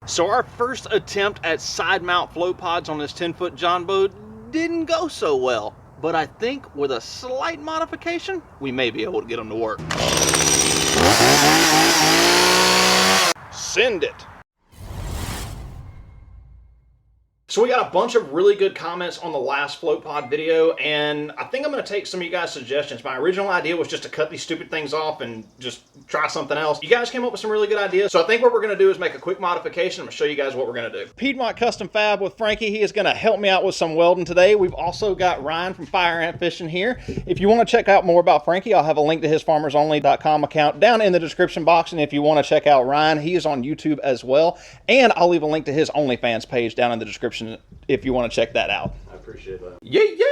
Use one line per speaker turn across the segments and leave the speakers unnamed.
So our first attempt at side mount float pods on this 10-foot John boat didn't go so well, but I think with a slight modification, we may be able to get them to work. Send it. So we got a bunch of really good comments on the last float pod video, and I think I'm going to take some of you guys' suggestions. My original idea was just to cut these stupid things off and just try something else. You guys came up with some really good ideas, so I think what we're going to do is make a quick modification. I'm going to show you guys what we're going to do. Piedmont Custom Fab with Frankie. He is going to help me out with some welding today. We've also got Ryan from Fire Ant Fishing here. If you want to check out more about Frankie, I'll have a link to his farmersonly.com account down in the description box, and if you want to check out Ryan, he is on YouTube as well, and I'll leave a link to his OnlyFans page down in the description if you want to check that out. I appreciate that. Yeah, yeah!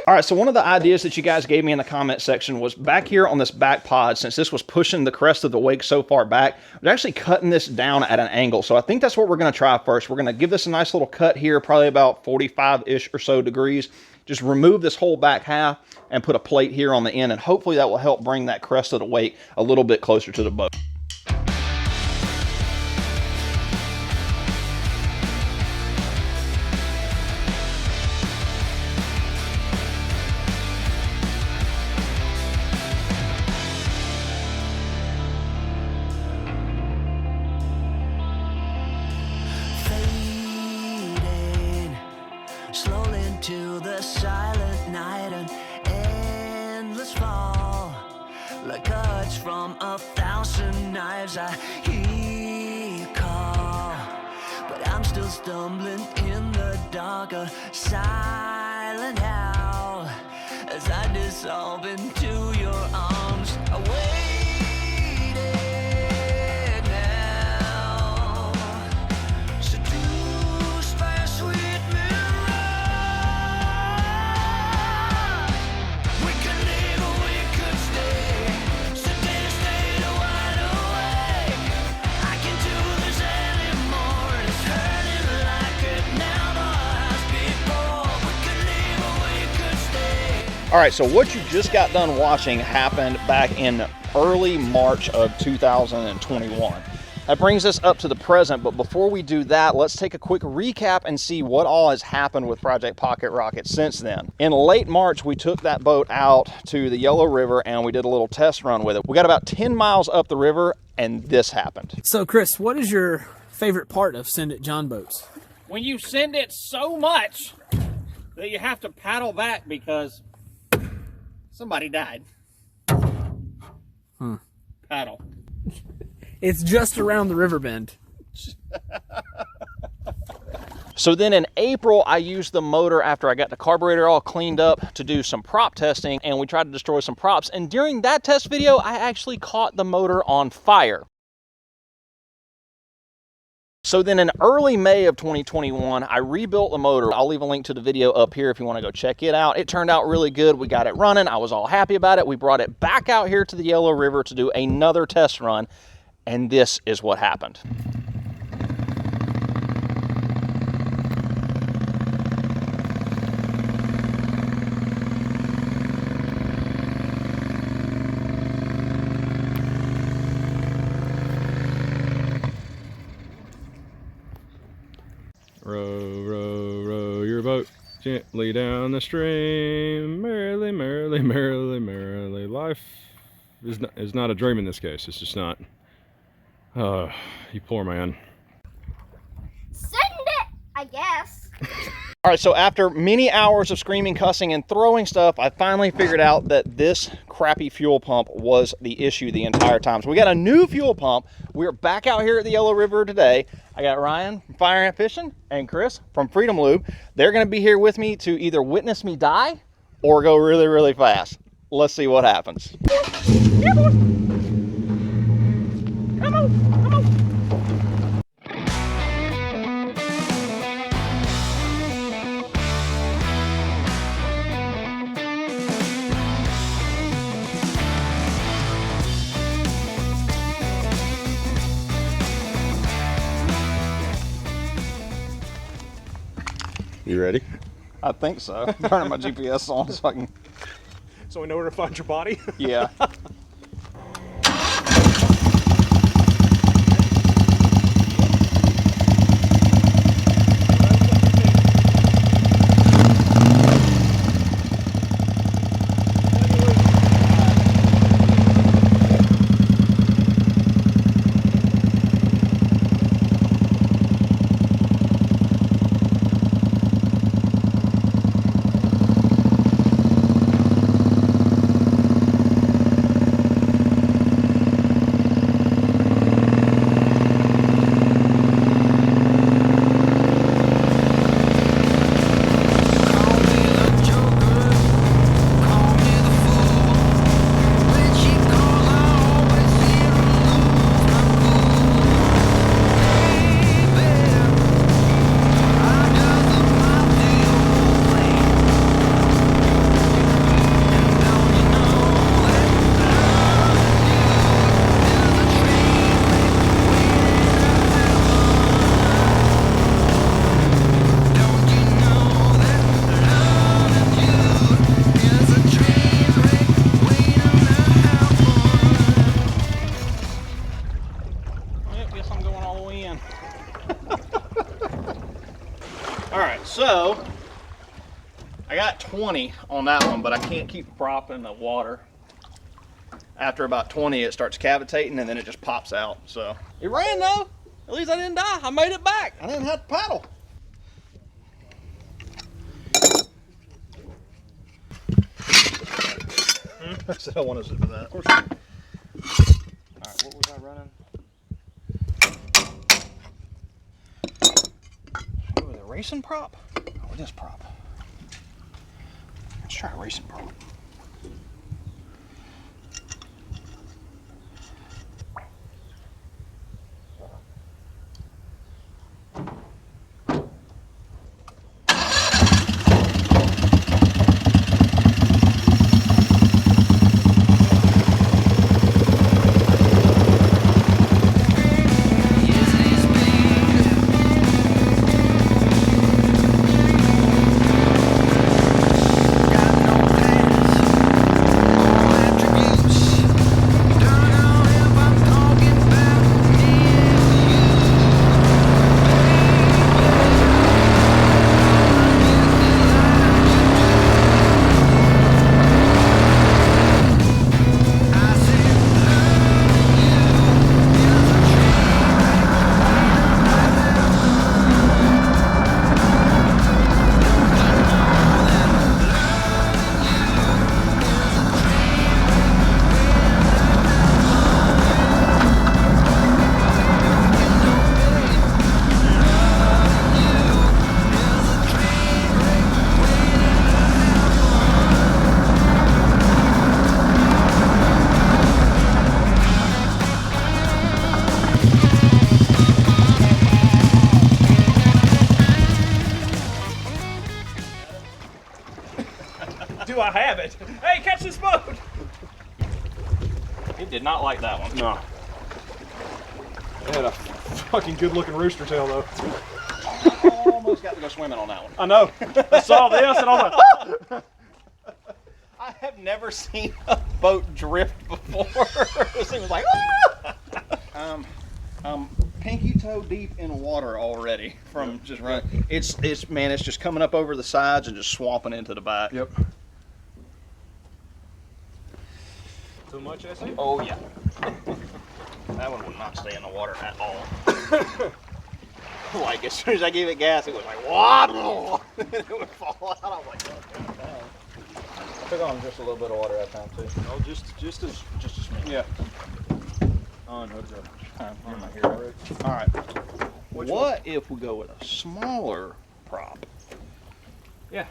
All right, so one of the ideas that you guys gave me in the comment section was back here on this back pod, since this was pushing the crest of the wake so far back, we're actually cutting this down at an angle. So I think that's what we're going to try first. We're going to give this a nice little cut here, probably about 45-ish or so degrees. Just remove this whole back half and put a plate here on the end, and hopefully that will help bring that crest of the wake a little bit closer to the boat.
Slowly into the silent night, an endless fall, like cuts from 1,000 knives. I hear you call, but I'm still stumbling in the dark, a silent howl as I dissolve into your arms. I waited now, seduced by a sweet
All right, so what you just got done watching happened back in early March of 2021. That brings us up to the present, but before we do that, let's take a quick recap and see what all has happened with Project Pocket Rocket since then. In late March, we took that boat out to the Yellow River and we did a little test run with it. We got about 10 miles up the river and this happened.
So Chris, what is your favorite part of Send It John boats?
When you send it so much that you have to paddle back because somebody died. Paddle.
It's just around the river bend.
So then in April, I used the motor after I got the carburetor all cleaned up to do some prop testing, and we tried to destroy some props. And during that test video, I actually caught the motor on fire. So then in early May of 2021, I rebuilt the motor. I'll leave a link to the video up here if you want to go check it out. It turned out really good. We got it running. I was all happy about it. We brought it back out here to the Yellow River to do another test run, and this is what happened.
Row, row, row your boat gently down the stream. Merrily, merrily, merrily, merrily. Life is not a dream in this case. It's just not. You poor man.
Send it, I guess.
All right, so after many hours of screaming, cussing, and throwing stuff, I finally figured out that this crappy fuel pump was the issue the entire time. So we got a new fuel pump. We're back out here at the Yellow River today. I got Ryan from Fire Ant Fishing and Chris from Freedom Lube. They're gonna be here with me to either witness me die or go really, really fast. Let's see what happens. Come on, come on.
You ready?
I think so. Turning my GPS on so I can.
So we know where to find your body?
Yeah. So, I got 20 on that one, but I can't keep the prop in the water. After about 20, it starts cavitating and then it just pops out. So
It ran though. At least I didn't die. I made it back.
I didn't have to paddle. I said I want to zip for that. Of course. All right, what was I running? What was it, racing prop? Oh, this prop. Let's try a racing prop.
Do I have it? Hey, catch this boat!
It did not like that one.
No. It had a fucking good looking rooster tail though.
I almost got to go swimming on that one.
I know. I saw this and I was like, oh!
I have never seen a boat drift before. This thing was like, pinky toe deep in water already from just running. It's just coming up over the sides and just swamping into the back.
Yep. Too much, I see?
Oh yeah. That one would not stay in the water at all. Like as soon as I gave it gas, it was like waddle. It would fall out. I was like, oh, I took on just a little bit of water that time too.
Oh, just a smidge.
Yeah.
Unhook her.
I'm not here already. All right. What if we go with a smaller prop?
Yeah.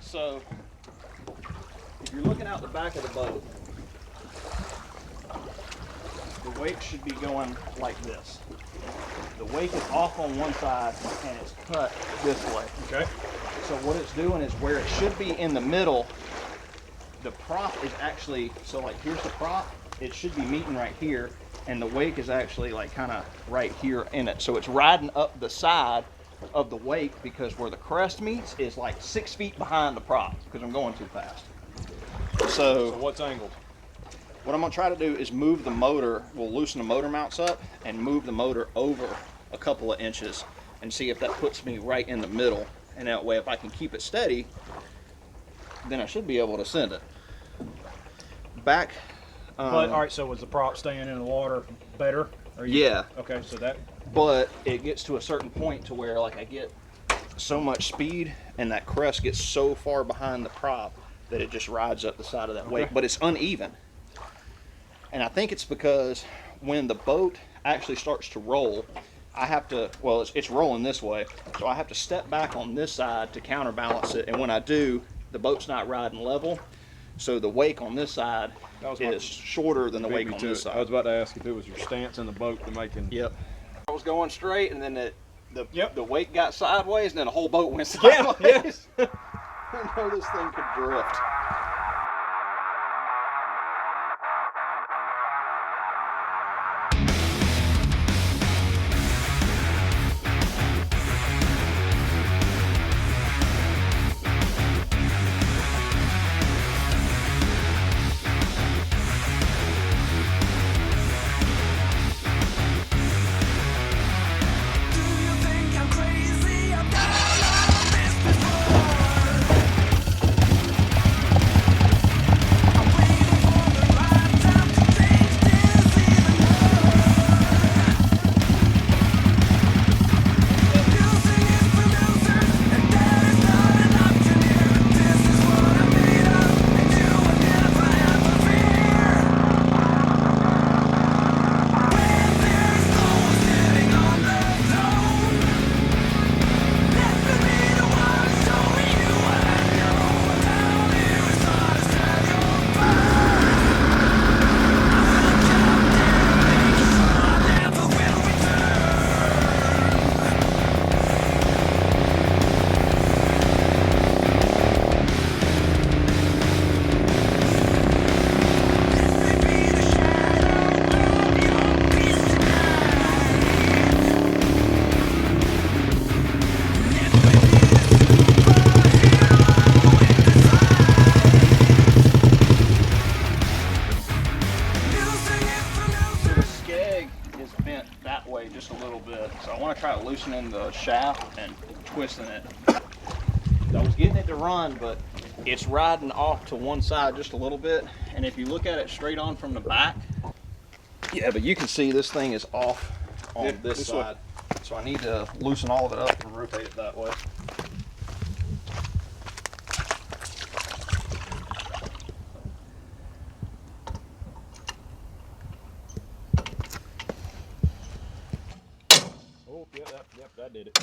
So, if you're looking out the back of the boat, wake should be going like this. The wake is off on one side and it's cut this way.
Okay.
So what it's doing is where it should be in the middle, the prop is actually, so like here's the prop, it should be meeting right here, and the wake is actually like kind of right here in it. So it's riding up the side of the wake because where the crest meets is like 6 feet behind the prop because I'm going too fast.
So what's angled?
What I'm gonna try to do is move the motor, we'll loosen the motor mounts up and move the motor over a couple of inches and see if that puts me right in the middle. And that way, if I can keep it steady, then I should be able to send it. Back.
But all right, so was the prop staying in the water better?
Yeah.
Okay, so that.
But it gets to a certain point to where like I get so much speed and that crest gets so far behind the prop that it just rides up the side of that wake, but it's uneven. And I think it's because when the boat actually starts to roll, I have to, well, it's rolling this way, so I have to step back on this side to counterbalance it. And when I do, the boat's not riding level. So the wake on this side is shorter than the wake on this side.
I was about to ask if it was your stance in the boat to making.
Yep. I was going straight, and then the wake got sideways, and then the whole boat went sideways.
Yeah.
I know this thing could drift. Just a little bit, so I want to try loosening the shaft and twisting it. I was getting it to run, but it's riding off to one side just a little bit, and if you look at it straight on from the back, yeah, but you can see this thing is off on this side, so I need to loosen all of it up and rotate it that way.
Yep, that did it.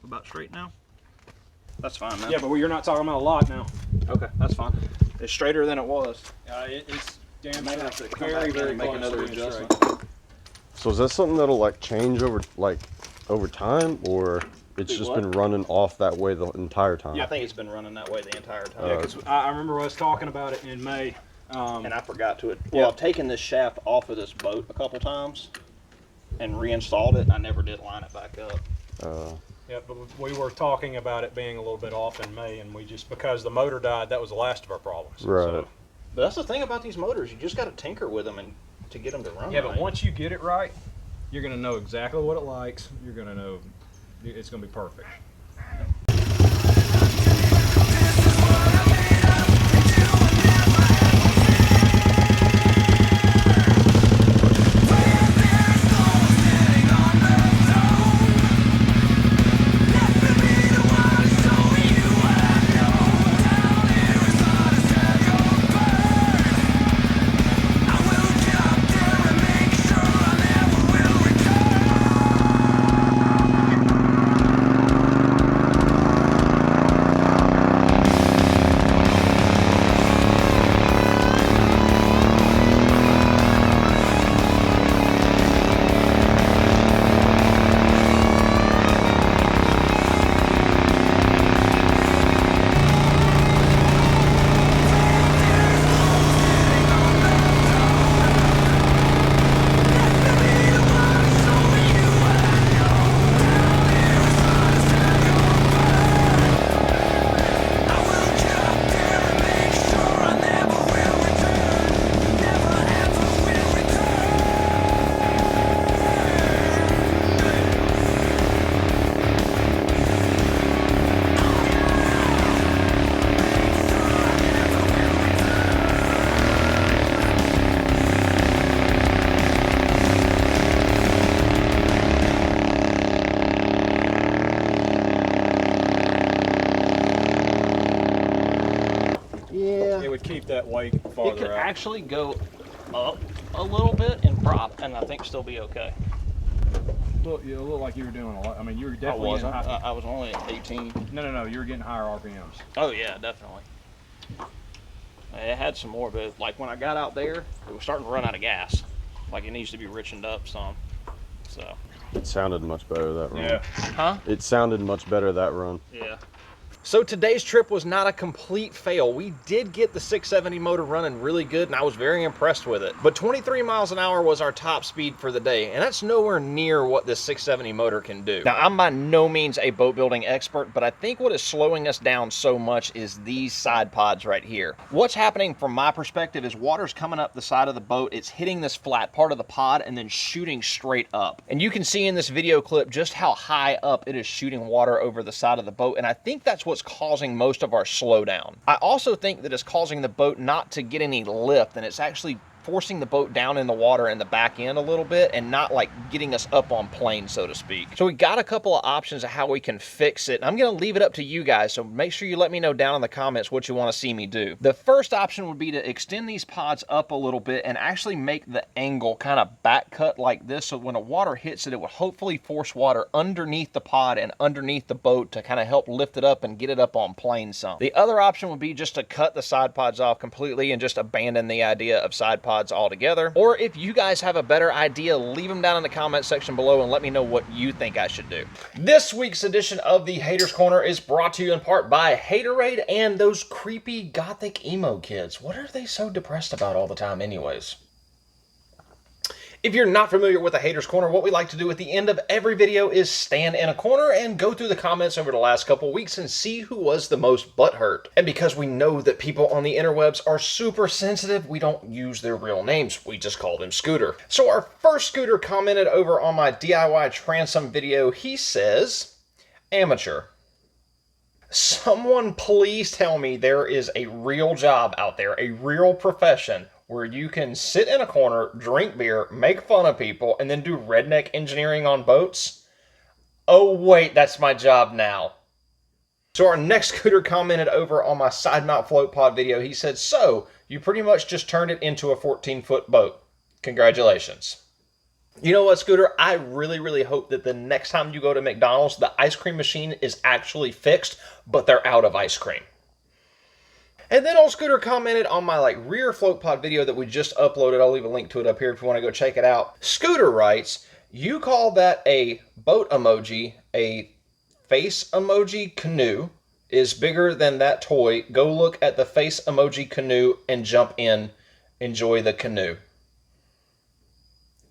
About straight now? That's fine now.
Yeah, but you're not talking about a lot now.
Okay, that's fine. It's straighter than it was.
It's damn
May
sure
have to come
very,
back
very
and make
close
another
to being
adjustment.
straight.
So is that something that'll like change over time, or it's
Do
just
what?
been running off that way the entire time?
I think it's been running that way the entire time.
Yeah, because I remember us talking about it in May.
And I forgot to it. Well, I've taken this shaft off of this boat a couple times and reinstalled it, and I never did line it back up.
Yeah, but we were talking about it being a little bit off in May, and we just, because the motor died, that was the last of our problems.
Right.
So,
But that's the thing about these motors. You just got to tinker with them and to get them to run
yeah,
right.
but once you get it right, you're going to know exactly what it likes. You're going to know it's going to be perfect. that wake
It
farther
could
out.
actually go up a little bit and prop, and I think still be okay.
Look, you look like you were doing a lot. I mean, you were
I
definitely
wasn't.
getting high.
I was only at 18.
No, you were getting higher RPMs.
Oh yeah, definitely. It had some more, but like when I got out there, it was starting to run out of gas. Like it needs to be richened up some. So.
It sounded much better that run.
Yeah.
Huh?
It sounded much better that run.
Yeah. So today's trip was not a complete fail. We did get the 670 motor running really good, and I was very impressed with it. But 23 miles an hour was our top speed for the day, and that's nowhere near what this 670 motor can do. Now, I'm by no means a boat building expert, but I think what is slowing us down so much is these side pods right here. What's happening from my perspective is water's coming up the side of the boat, it's hitting this flat part of the pod and then shooting straight up. And you can see in this video clip just how high up it is shooting water over the side of the boat, and I think that's what's causing most of our slowdown. I also think that it's causing the boat not to get any lift, and it's actually forcing the boat down in the water in the back end a little bit and not like getting us up on plane, so to speak. So we got a couple of options of how we can fix it. I'm going to leave it up to you guys, so make sure you let me know down in the comments what you want to see me do. The first option would be to extend these pods up a little bit and actually make the angle kind of back cut like this, so when the water hits it, it will hopefully force water underneath the pod and underneath the boat to kind of help lift it up and get it up on plane some. The other option would be just to cut the side pods off completely and just abandon the idea of side pods altogether. Or if you guys have a better idea, leave them down in the comment section below and let me know what you think I should do. This week's edition of the Haters Corner is brought to you in part by Haterade and those creepy gothic emo kids. What are they so depressed about all the time anyways? If you're not familiar with the Haters Corner, what we like to do at the end of every video is stand in a corner and go through the comments over the last couple weeks and see who was the most butthurt. And because we know that people on the interwebs are super sensitive, we don't use their real names. We just call them Scooter. So our first Scooter commented over on my DIY transom video. He says, amateur. Someone please tell me there is a real job out there, a real profession, where you can sit in a corner, drink beer, make fun of people, and then do redneck engineering on boats? Oh wait, that's my job now. So our next Scooter commented over on my side mount float pod video. He said, so, you pretty much just turned it into a 14-foot boat. Congratulations. You know what, Scooter? I really hope that the next time you go to McDonald's, the ice cream machine is actually fixed, but they're out of ice cream. And then old Scooter commented on my rear float pod video that we just uploaded. I'll leave a link to it up here if you want to go check it out. Scooter writes, you call that a boat emoji, a face emoji canoe is bigger than that toy. Go look at the face emoji canoe and jump in. Enjoy the canoe.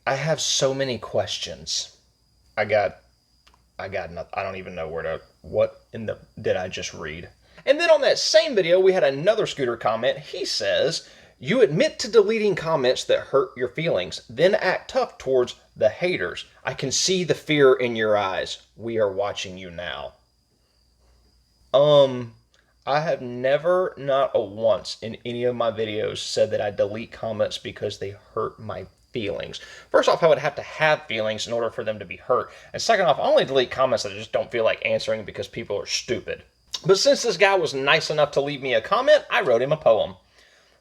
I have so many questions. I got nothing. I don't even know what did I just read? And then on that same video, we had another Scooter comment. He says, you admit to deleting comments that hurt your feelings, then act tough towards the haters. I can see the fear in your eyes. We are watching you now. I have never, not a once in any of my videos said that I delete comments because they hurt my feelings. First off, I would have to have feelings in order for them to be hurt. And second off, I only delete comments that I just don't feel like answering because people are stupid. But since this guy was nice enough to leave me a comment, I wrote him a poem.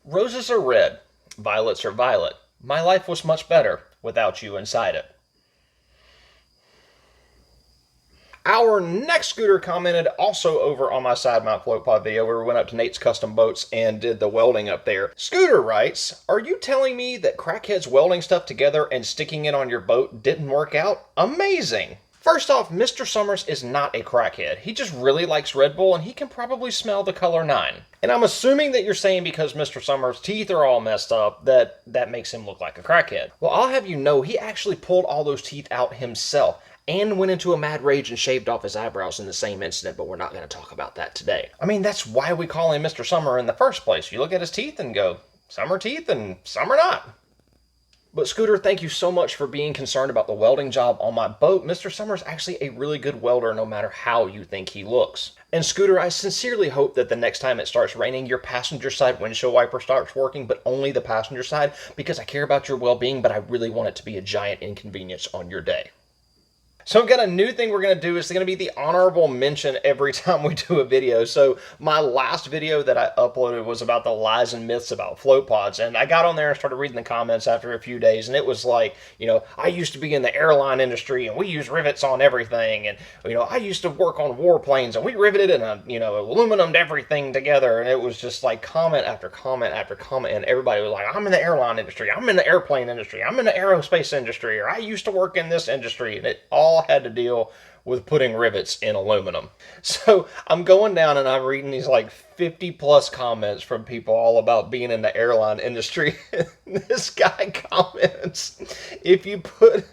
Roses are red, violets are violet. My life was much better without you inside it. Our next Scooter commented also over on my side mount float pod video where we went up to Nate's Custom Boats and did the welding up there. Scooter writes, are you telling me that crackheads welding stuff together and sticking it on your boat didn't work out? Amazing! First off, Mr. Summers is not a crackhead. He just really likes Red Bull and he can probably smell the color 9. And I'm assuming that you're saying because Mr. Summers' teeth are all messed up that makes him look like a crackhead. Well, I'll have you know he actually pulled all those teeth out himself and went into a mad rage and shaved off his eyebrows in the same incident, but we're not going to talk about that today. I mean, that's why we call him Mr. Summer in the first place. You look at his teeth and go, some are teeth and some are not. But Scooter, thank you so much for being concerned about the welding job on my boat. Mr. Summer's actually a really good welder no matter how you think he looks. And Scooter, I sincerely hope that the next time it starts raining, your passenger side windshield wiper starts working, but only the passenger side, because I care about your well-being, but I really want it to be a giant inconvenience on your day. So I've got a new thing we're going to do. It's going to be the honorable mention every time we do a video. So my last video that I uploaded was about the lies and myths about float pods. And I got on there and started reading the comments after a few days. And it was like, you know, I used to be in the airline industry and we use rivets on everything. And, you know, I used to work on warplanes and we riveted and, you know, aluminum everything together. And it was just like comment after comment after comment. And everybody was like, I'm in the airline industry. I'm in the airplane industry. I'm in the aerospace industry. Or I used to work in this industry. And it all had to deal with putting rivets in aluminum. So I'm going down and I'm reading these like 50 plus comments from people all about being in the airline industry. This guy comments, if you put,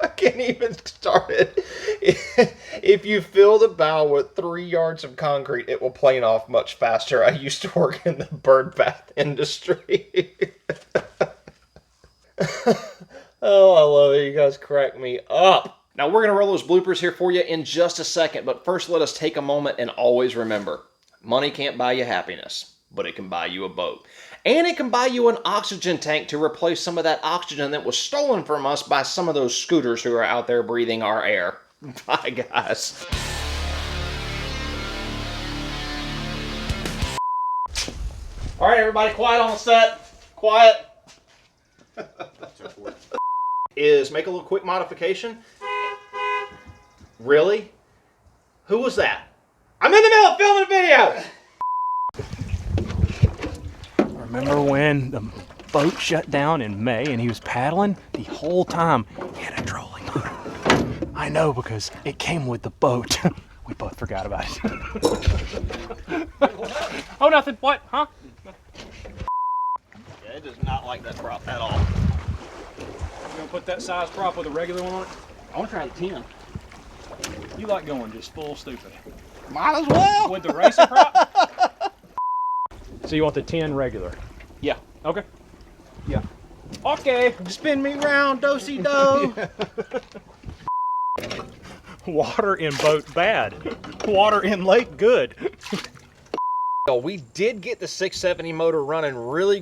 I can't even start it. If you fill the bow with 3 yards of concrete, it will plane off much faster. I used to work in the bird bath industry. Oh, I love it. You guys crack me up. Now, we're going to roll those bloopers here for you in just a second, but first let us take a moment and always remember, money can't buy you happiness, but it can buy you a boat. And it can buy you an oxygen tank to replace some of that oxygen that was stolen from us by some of those scooters who are out there breathing our air. Bye, guys. All right, everybody, quiet on the set. Quiet. Is make a little quick modification. Really? Who was that? I'm in the middle of filming a video!
Remember when the boat shut down in May and he was paddling? The whole time he had a trolling motor. I know because it came with the boat. We both forgot about it. Oh, nothing. What? Huh?
Yeah, it does not like that prop at all.
You gonna put that size prop with a regular one on it?
I want to try the 10.
You like going just full stupid.
Might as well.
With the racing prop? So you want the 10 regular?
Yeah.
Okay. Yeah. Okay.
Spin me round, do-si-do.
Water in boat bad. Water in lake good.
We did get the 670 motor running really.